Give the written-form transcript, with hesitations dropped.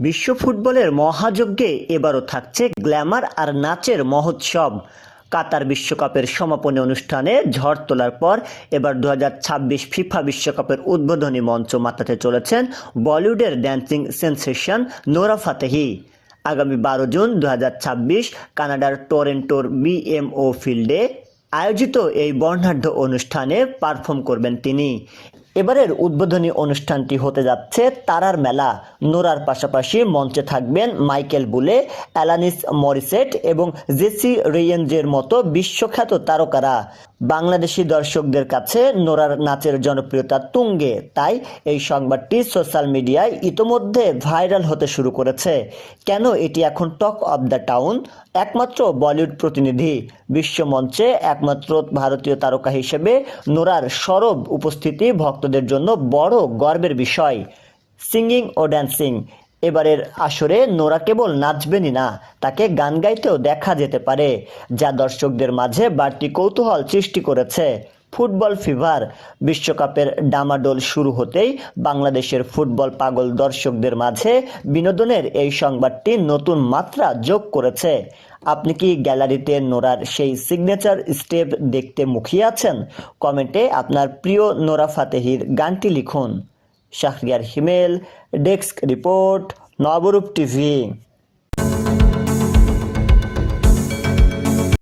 বিশ্ব ফুটবলের মহাযজ্ঞে এবারও থাকছে গ্ল্যামার আর নাচের মহোৎসব। কাতার বিশ্বকাপের সমাপনী অনুষ্ঠানে ঝড় তোলার পর এবার 2026 ফিফা বিশ্বকাপের উদ্বোধনী মঞ্চ মাতাতে চলেছেন বলিউডের ড্যান্সিং সেন্সেশন নোরা ফাতেহি। আগামী 12 জুন 2026 কানাডার টরন্টোর বিএমও ফিল্ডে আয়োজিত এই বর্ণাঢ্য অনুষ্ঠানে পারফর্ম করবেন তিনি। এবারের উদ্বোধনী অনুষ্ঠানটি হতে যাচ্ছে তারার মেলা। নোরার পাশাপাশি মঞ্চে থাকবেন মাইকেল বুলে, অ্যালানিস মরিসেট এবং জেসি রেইনজের মতো বিশ্বখ্যাত তারকারা। বাংলাদেশি দর্শকদের কাছে নোরার নাচের জনপ্রিয়তা তুঙ্গে, তাই এই সংবাদটি সোশ্যাল মিডিয়ায় ইতোমধ্যে ভাইরাল হতে শুরু করেছে। কেন এটি এখন টক অব দ্য টাউন? একমাত্র বলিউড প্রতিনিধি, বিশ্বমঞ্চে একমাত্র ভারতীয় তারকা হিসেবে নোরার সরব উপস্থিতি ভক্তদের জন্য বড় গর্বের বিষয়। সিঙ্গিং ও ড্যান্সিং, এবারের আসরে নোরা কেবল নাচবেনই না, তাকে গান গাইতেও দেখা যেতে পারে, যা দর্শকদের মাঝে বাড়তি কৌতূহল সৃষ্টি করেছে। ফুটবল ফিভার, বিশ্বকাপের ডামাডোল শুরু হতেই বাংলাদেশের ফুটবল পাগল দর্শকদের মাঝে বিনোদনের এই সংবাদটি নতুন মাত্রা যোগ করেছে। আপনি কি গ্যালারিতে নোরার সেই সিগনেচার স্টেপ দেখতে মুখিয়ে আছেন? কমেন্টে আপনার প্রিয় নোরা ফাতেহির গানটি লিখুন। শাহরিয়ার হিমেল, ডেস্ক রিপোর্ট, নবরূপ টিভি।